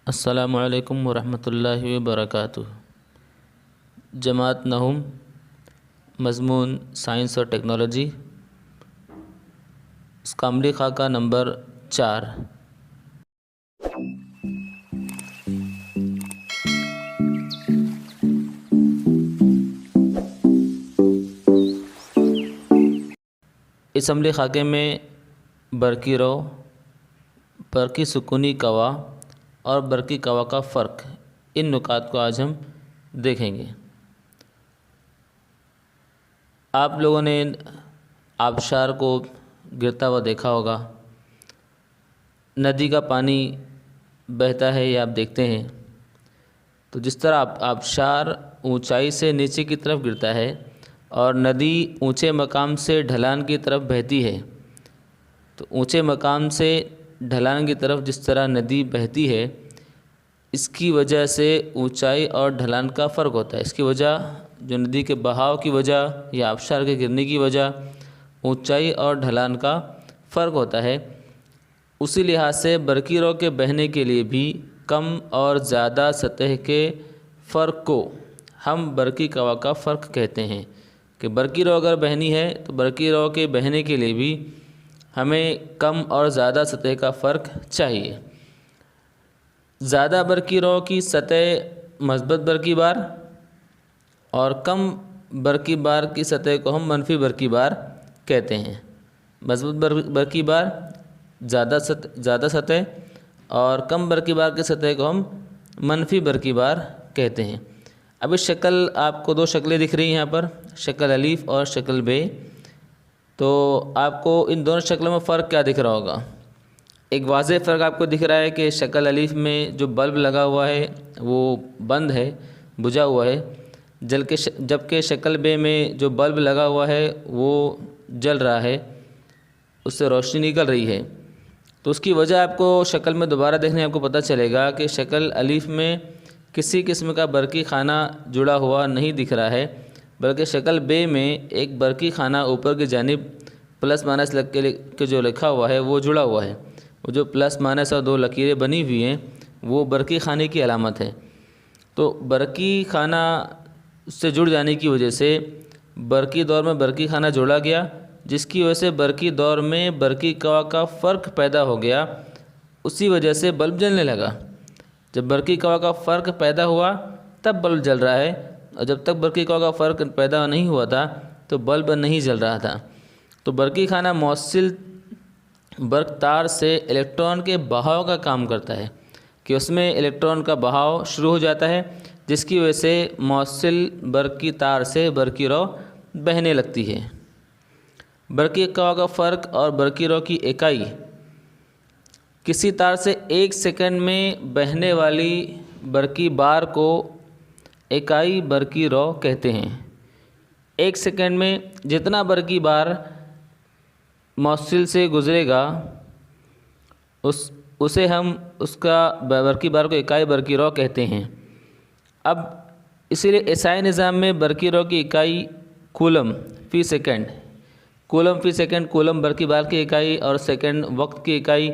अस्सलामुअलैकुम वरहमतुल्लाहि वबरकातुहू। जमात नहुम, मज़मून साइंस और टेक्नोलॉजी, स्कामली खाका नंबर 4। इस अमली खाके में बरकी रो, बरकी सुकूनी कवा और बरकी कवा का फ़र्क, इन नुकात को आज हम देखेंगे। आप लोगों ने आबशार को गिरता हुआ देखा होगा। नदी का पानी बहता है, ये आप देखते हैं। तो जिस तरह आबशार ऊंचाई से नीचे की तरफ गिरता है और नदी ऊंचे मकाम से ढलान की तरफ बहती है, तो ऊंचे मकाम से ढलान की तरफ जिस तरह नदी बहती है, इसकी वजह से ऊंचाई और ढलान का फ़र्क होता है। इसकी वजह जो नदी के बहाव की वजह या आबशार के गिरने की वजह ऊंचाई और ढलान का फ़र्क होता है। उसी लिहाज से बरकी रो के बहने के लिए भी कम और ज़्यादा सतह के फ़र्क को हम बरकी कवा का फ़र्क कहते हैं कि बरकी रो अगर बहनी है तो बरकी रो के बहने के लिए भी हमें कम और ज़्यादा सतह का फ़र्क चाहिए। ज़्यादा बरकी रो की सतह मस्बत बरकी बार और कम बरकी बार की सतह को हम मनफी बरकी बार कहते हैं। मस्बत बरकी बार ज़्यादा सतह और कम बरकी बार की सतह को हम मनफी बरकी बार कहते हैं। अब इस शक्ल आपको दो शक्लें दिख रही हैं यहाँ पर, शक्ल अलीफ़ और शक्ल बे। तो आपको इन दोनों शक्लों में फ़र्क क्या दिख रहा होगा? एक वाज़ेह फ़र्क आपको दिख रहा है कि शक्ल अलीफ़ में जो बल्ब लगा हुआ है वो बंद है, बुझा हुआ है, जबकि शक्ल बे में जो बल्ब लगा हुआ है वो जल रहा है, उससे रोशनी निकल रही है। तो उसकी वजह आपको शक्ल में दोबारा देखने आपको पता चलेगा कि शक्ल अलीफ़ में किसी किस्म का बरकी खाना जुड़ा हुआ नहीं दिख रहा है, बल्कि शक्ल बे में एक बरकी खाना ऊपर की जानिब प्लस माइनस लग के जो लिखा हुआ है वो जुड़ा हुआ है। वो जो प्लस माइनस और दो लकीरें बनी हुई हैं वो बरकी खाने की अलामत है। तो बरकी खाना से जुड़ जाने की वजह से बरकी दौर में बरकी खाना जोड़ा गया, जिसकी वजह से बरकी दौर में बरकी कवा का फ़र्क पैदा हो गया। उसी वजह से बल्ब जलने लगा। जब बरकी कवा का फ़र्क पैदा हुआ तब बल्ब जल रहा है, और जब तक बरकी कवा का फ़र्क पैदा नहीं हुआ था तो बल्ब नहीं जल रहा था। तो बरकी खाना मौसिल बर्क तार से इलेक्ट्रॉन के बहाव का काम करता है कि उसमें इलेक्ट्रॉन का बहाव शुरू हो जाता है, जिसकी वजह से मौसिल बरकी तार से बरकी रो बहने लगती है। बरकी कवा का फ़र्क और बरकी रो की इकाई, किसी तार से 1 सेकंड में बहने वाली बरकी बार को इकाई बरकी रो कहते हैं। 1 सेकंड में जितना बरकी बार मौसिल से गुज़रेगा उसे हम उसका बरकी बार को इकाई बरकी रो कहते हैं। अब इसीलिए ईसाई निज़ाम में बरकी रो की इकाई कूलम फ़ी सेकंड, कूलम फ़ी सेकंड, कूलम बरकी बार की इकाई और सेकंड वक्त की इकाई।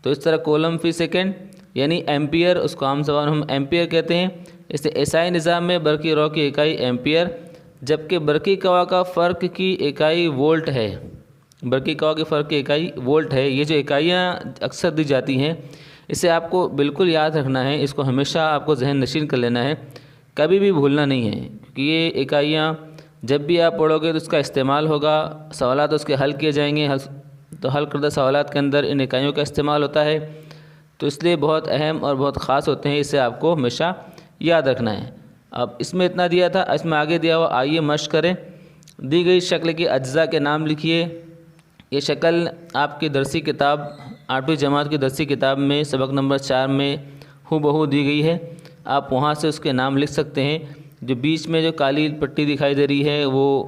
तो इस तरह कूलम फ़ी सेकंड यानी एम्पियर, उसको आम ज़बान हम एम्पियर कहते हैं। इससे ईसाई निज़ाम में बरकी रो की इकाई एम्पियर, जबकि बरकी कवा का फ़र्क की इकाई वोल्ट है। बरकी कवा के फ़र्क की इकाई वोल्ट है। ये जो इकाइयाँ अक्सर दी जाती हैं, इसे आपको बिल्कुल याद रखना है, इसको हमेशा आपको जहन नशीन कर लेना है, कभी भी भूलना नहीं है, क्योंकि ये इकाइयाँ जब भी आप पढ़ोगे तो इसका इस्तेमाल होगा, सवालात उसके हल किए जाएंगे, तो हल करदा सवालात के अंदर इन इकाइयों का इस्तेमाल होता है। तो इसलिए बहुत अहम और बहुत ख़ास होते हैं, इसे आपको हमेशा याद रखना है। अब इसमें इतना दिया था, इसमें आगे दिया हुआ, आइए मश्क करें। दी गई शक्ल के अज्जा के नाम लिखिए। ये शक्ल आपकी दरसी किताब 8वीं जमात की दरसी किताब में सबक नंबर 4 में हूबहू दी गई है। आप वहाँ से उसके नाम लिख सकते हैं। जो बीच में जो काली पट्टी दिखाई दे रही है वो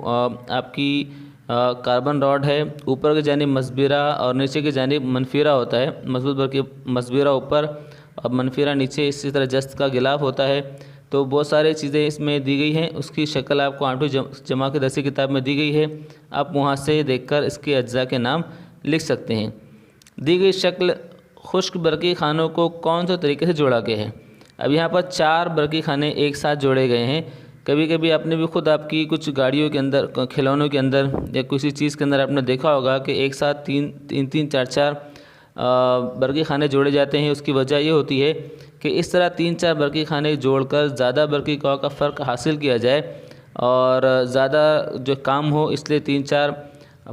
आपकी कार्बन रॉड है। ऊपर की जानिब मसबीरा और नीचे की जानिब मनफीरा होता है। मजबूत बरकी मसबीरा ऊपर और मनफीरा नीचे, इसी तरह जस्त का गिलाफ होता है। तो बहुत सारी चीज़ें इसमें दी गई हैं। उसकी शक्ल आपको 8वीं जमा की दरसी किताब में दी गई है। आप वहाँ से देखकर इसके अज्जा के नाम लिख सकते हैं। दी गई शक्ल खुश्क बरकी खानों को कौन से तरीके से जोड़ा गया है। अब यहाँ पर 4 बरकी खाने एक साथ जोड़े गए हैं। कभी कभी आपने भी खुद आपकी कुछ गाड़ियों के अंदर, खिलौनों के अंदर या किसी चीज़ के अंदर आपने देखा होगा कि एक साथ तीन चार चार बरकी खाने जोड़े जाते हैं। उसकी वजह ये होती है कि इस तरह 3-4 बरकी खाने जोड़कर ज़्यादा बरकी कौ का फ़र्क हासिल किया जाए और ज़्यादा जो काम हो, इसलिए 3-4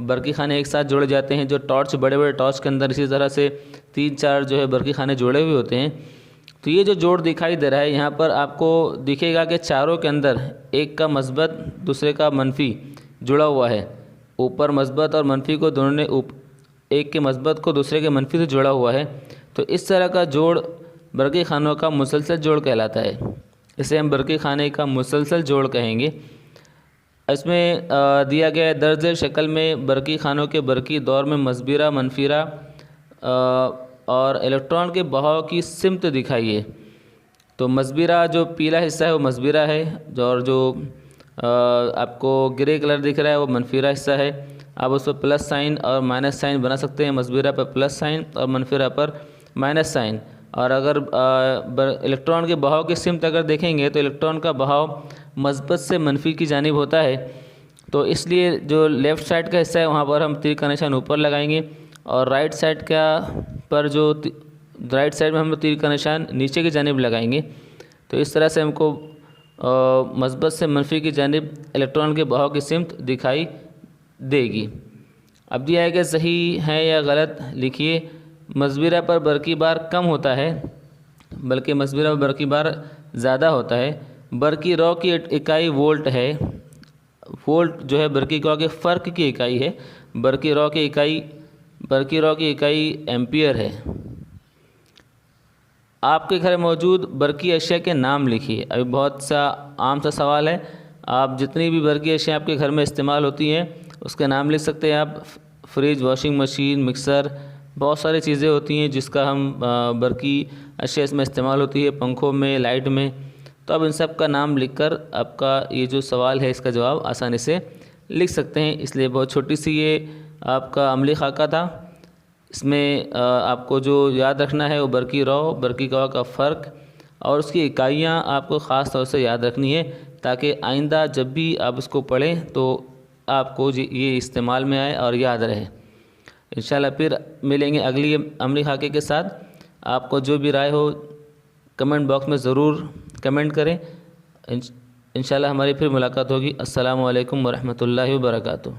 बरकी खाने एक साथ जोड़े जाते हैं। जो टॉर्च, बड़े बड़े टॉर्च के अंदर इसी तरह से 3-4 जो है बरकी खाने जोड़े हुए होते हैं। तो ये जो जोड़ दिखाई दे रहा है यहाँ पर आपको दिखेगा कि चारों के अंदर एक का मस्बत दूसरे का मनफी जुड़ा हुआ है। ऊपर मस्बत और मनफी को दोनों ने एक के मस्बत को दूसरे के मनफी से जोड़ा हुआ है। तो इस तरह का जोड़ बरकी खानों का मुसलसल जोड़ कहलाता है। इसे हम बरकी खाने का मुसलसल जोड़ कहेंगे। इसमें दिया गया दर्ज शक्ल में बरकी खानों के बरकी दौर में मस्बिरा, मनफिरा और इलेक्ट्रॉन के बहाव की सिमत दिखाइए। तो मस्बिरा जो पीला हिस्सा है वो मस्बिरा है, और जो आपको ग्रे कलर दिख रहा है वो मनफिरा हिस्सा है। आप उस पर प्लस साइन और माइनस साइन बना सकते हैं। मस्बिरा पर प्लस साइन और मनफिरा पर माइनस साइन। और अगर इलेक्ट्रॉन के बहाव की सिमत अगर देखेंगे तो इलेक्ट्रॉन का बहाव मस्बत से मनफी की जानिब होता है। तो इसलिए जो लेफ़्ट साइड का हिस्सा है वहाँ पर हम तीर का निशान ऊपर लगाएंगे, और राइट साइड का पर जो राइट साइड में हम तीर का निशान नीचे की जानिब लगाएंगे। तो इस तरह से हमको मस्बत से मनफी की जानिब इलेक्ट्रॉन के बहाव की सिमत दिखाई देगी। अब दिया है कि सही है या गलत लिखिए। मस्बिरा पर बरकी बार कम होता है, बल्कि मस्बिरा पर बरकी बार ज़्यादा होता है। बरकी रॉ की इकाई वोल्ट है। वोल्ट जो है बरकी रॉ के फ़र्क की इकाई है। बरकी रॉ की इकाई एम्पियर है। आपके घर मौजूद बरकी अशिया के नाम लिखिए। अभी बहुत सा आम सा सवाल है। आप जितनी भी बरकी अशिया आपके घर में इस्तेमाल होती हैं उसके नाम लिख सकते हैं आप। फ्रिज, वॉशिंग मशीन, मिक्सर, बहुत सारी चीज़ें होती हैं जिसका हम बरकी अशिया इसमें इस्तेमाल होती है, पंखों में, लाइट में। तो अब इन सब का नाम लिखकर आपका ये जो सवाल है इसका जवाब आसानी से लिख सकते हैं। इसलिए बहुत छोटी सी ये आपका अमली खाका था। इसमें आपको जो याद रखना है वो बरकी रॉ, बरकी कवा का फ़र्क और उसकी इकाइयाँ आपको ख़ास तौर से याद रखनी है, ताकि आइंदा जब भी आप इसको पढ़ें तो आपको ये इस्तेमाल में आए और याद रहे। इंशाल्लाह फिर मिलेंगे अगली अमली खाके के साथ। आपको जो भी राय हो कमेंट बॉक्स में ज़रूर कमेंट करें। इंशाल्लाह हमारी फिर मुलाकात होगी। अस्सलामु अलैकुम वरहमतुल्लाहि वबरकातुहू।